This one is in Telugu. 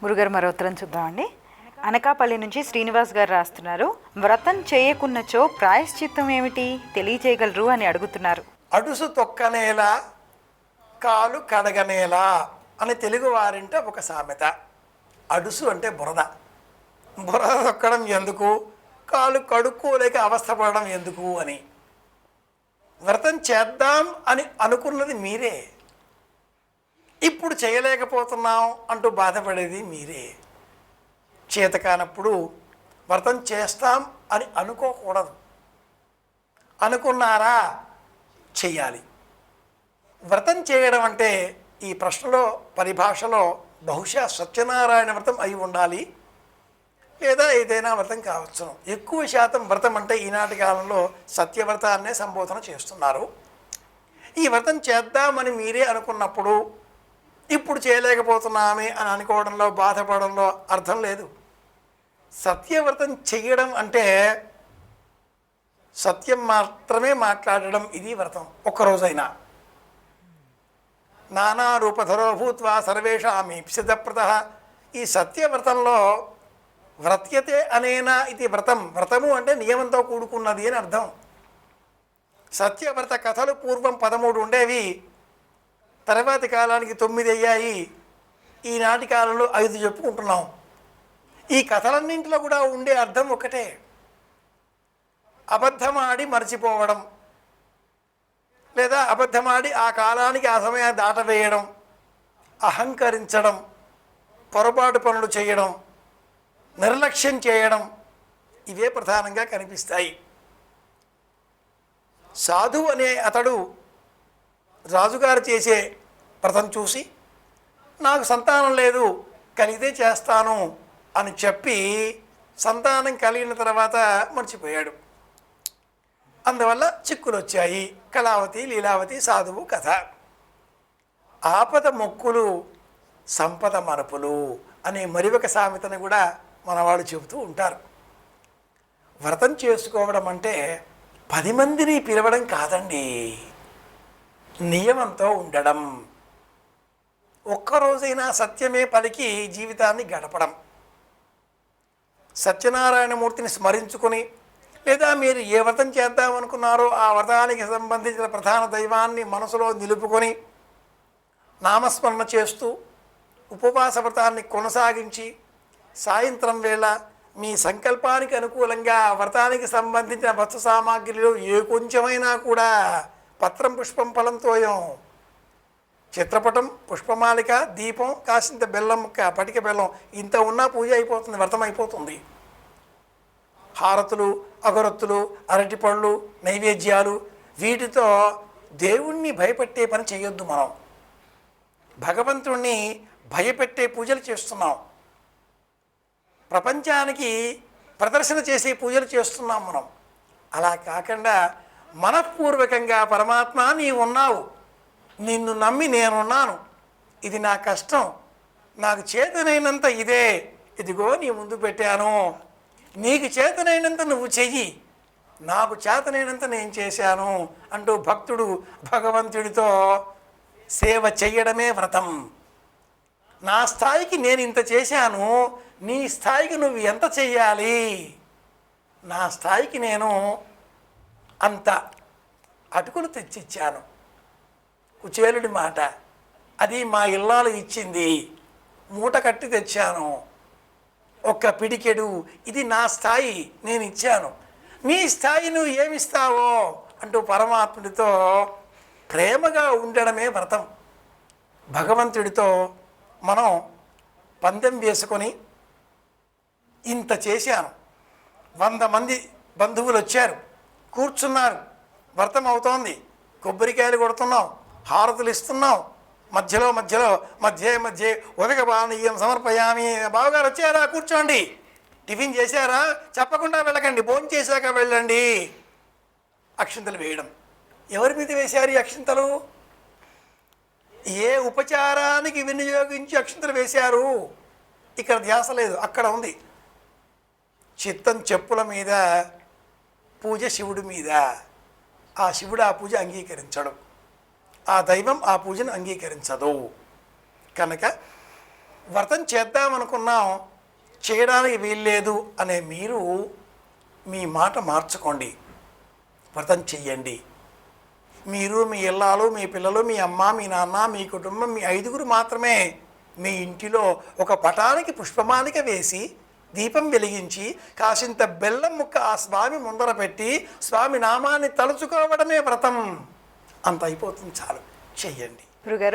గురుగారు మరో ఉత్తరం చూద్దామండి. అనకాపల్లి నుంచి శ్రీనివాస్ గారు రాస్తున్నారు. వ్రతం చేయకున్నచో ప్రాయశ్చిత్తం ఏమిటి తెలియచేయగలరు అని అడుగుతున్నారు. అడుసు తొక్కనేలా కాలు కడగనేలా అని తెలుగు వారింట ఒక సామెత. అడుసు అంటే బురద. బురద తొక్కడం ఎందుకు, కాలు కడుక్కోలేక అవస్థపడడం ఎందుకు అని. వ్రతం చేద్దాం అని అనుకున్నది మీరే, ఇప్పుడు చేయలేకపోతున్నాం అంటూ బాధపడేది మీరే. చేతకానప్పుడు వ్రతం చేస్తాం అని అనుకోకూడదు. అనుకున్నారా, చెయ్యాలి. వ్రతం చేయడం అంటే ఈ ప్రశ్నలో పరిభాషలో బహుశా సత్యనారాయణ వ్రతం అయి ఉండాలి, లేదా ఏదైనా వ్రతం కావచ్చును. ఎక్కువ శాతం వ్రతం అంటే ఈనాటి కాలంలో సత్యవ్రతాన్నే సంబోధన చేస్తున్నారు. ఈ వ్రతం చేద్దామని మీరే అనుకున్నప్పుడు ఇప్పుడు చేయలేకపోతున్నామే అని అనుకోవడంలో బాధపడంలో అర్థం లేదు. సత్యవ్రతం చెయ్యడం అంటే సత్యం మాత్రమే మాట్లాడడం, ఇది వ్రతం. ఒక్కరోజైనా నానా రూపధరో భూత్వా సర్వేషామీప్సితప్రత. ఈ సత్యవ్రతంలో వ్రత్యతే అనేనా ఇది వ్రతం. వ్రతము అంటే నియమంతో కూడుకున్నది అని అర్థం. సత్యవ్రత కథలు పూర్వం 13 ఉండేవి, తర్వాతి కాలానికి 9 అయ్యాయి. ఈనాటి కాలంలో 5 చెప్పుకుంటున్నాం. ఈ కథలన్నింటిలో కూడా ఉండే అర్థం ఒకటే: అబద్ధమాడి మర్చిపోవడం, లేదా అబద్ధమాడి ఆ కాలానికి ఆ సమయాన్ని దాటవేయడం, అహంకరించడం, పొరపాటు పనులు చేయడం, నిర్లక్ష్యం చేయడం, ఇవే ప్రధానంగా కనిపిస్తాయి. సాధువు అనే అతడు రాజుగారు చేసే వ్రతం చూసి నాకు సంతానం లేదు, కలిగితే చేస్తాను అని చెప్పి సంతానం కలిగిన తర్వాత మర్చిపోయాడు. అందువల్ల చిక్కులు వచ్చాయి. కళావతి లీలావతి సాధువు కథ. ఆపద మొక్కులు సంపద మరపులు అనే మరి ఒక సామెతను కూడా మనవాళ్ళు చెబుతూ ఉంటారు. వ్రతం చేసుకోవడం అంటే 10 మందిని పిలవడం కాదండి, నియమంతో ఉండడం. ఒక్కరోజైనా సత్యమే పలికి జీవితాన్ని గడపడం. సత్యనారాయణమూర్తిని స్మరించుకొని, లేదా మీరు ఏ వ్రతం చేద్దామనుకున్నారో ఆ వ్రతానికి సంబంధించిన ప్రధాన దైవాన్ని మనసులో నిలుపుకొని నామస్మరణ చేస్తూ ఉపవాస వ్రతాన్ని కొనసాగించి సాయంత్రం వేళ మీ సంకల్పానికి అనుకూలంగా వ్రతానికి సంబంధించిన వస్తు సామాగ్రిలో ఏ కొంచెమైనా కూడా పత్రం పుష్పం ఫలం తోయం, చిత్రపటం, పుష్పమాలిక, దీపం, కాసింత బెల్లం ముక్క, పటిక బెల్లం, ఇంత ఉన్నా పూజ అయిపోతుంది, వ్రతం అయిపోతుంది. హారతులు, అగరొత్తులు, అరటిపళ్ళు, నైవేద్యాలు, వీటితో దేవుణ్ణి భయపెట్టే పని చేయొద్దు. మనం భగవంతుణ్ణి భయపెట్టే పూజలు చేస్తున్నాం, ప్రపంచానికి ప్రదర్శన చేసే పూజలు చేస్తున్నాం మనం. అలా కాకుండా మనఃపూర్వకంగా పరమాత్మ నీవు ఉన్నావు, నిన్ను నమ్మి నేనున్నాను, ఇది నా కష్టం, నాకు చేతనైనంత ఇదే, ఇదిగో నీ ముందు పెట్టాను, నీకు చేతనైనంత నువ్వు చెయ్యి, నాకు చేతనైనంత నేను చేశాను అంటూ భక్తుడు భగవంతుడితో సేవ చెయ్యడమే వ్రతం. నా స్థాయికి నేను ఇంత చేశాను, నీ స్థాయికి నువ్వు ఎంత చెయ్యాలి, నా స్థాయికి నేను అంత అటుకులు తెచ్చిచ్చాను. కుచేలుడి మాట అది మా ఇల్లాలు ఇచ్చింది, మూట కట్టి తెచ్చాను, ఒక్క పిడికెడు, ఇది నా స్థాయి, నేను ఇచ్చాను, నీ స్థాయి నువ్వు ఏమిస్తావో అంటూ పరమాత్ముడితో ప్రేమగా ఉండడమే వ్రతం. భగవంతుడితో మనం పందెం వేసుకొని ఇంత చేశాను, 100 మంది బంధువులు వచ్చారు, కూర్చున్నారు, వ్రతం అవుతోంది, కొబ్బరికాయలు కొడుతున్నాం, హారతులు ఇస్తున్నాం, మధ్య మధ్య ఉదకపానీయం సమర్పయామి. బావగారు వచ్చారా, కూర్చోండి, టిఫిన్ చేశారా, చెప్పకుండా వెళ్ళకండి, భోజనం చేశాక వెళ్ళండి. అక్షింతలు వేయడం. ఎవరి మీద వేశారు ఈ అక్షింతలు? ఏ ఉపచారానికి వినియోగించి అక్షింతలు వేశారు? ఇక్కడ ధ్యాస లేదు, అక్కడ ఉంది. చిత్తం చెప్పుల మీద, పూజ శివుడి మీద. ఆ శివుడు ఆ పూజ అంగీకరించడు, ఆ దైవం ఆ పూజను అంగీకరించదు. కనుక వ్రతం చేద్దామనుకున్నాం, చేయడానికి వీల్లేదు అనే మీరు మీ మాట మార్చుకోండి, వ్రతం చెయ్యండి. మీరు, మీ ఇల్లాలు, మీ పిల్లలు, మీ అమ్మ, మీ నాన్న, మీ కుటుంబం, మీ 5గురు మాత్రమే మీ ఇంటిలో ఒక పటానికి పుష్పమాలిక వేసి దీపం వెలిగించి కాసింత బెల్లం ముక్క ఆ స్వామి ముందర పెట్టి స్వామి నామాన్ని తలుచుకోవడమే వ్రతం. అంత అయిపోతుంది, చాలు, చెయ్యండి. గురుగారు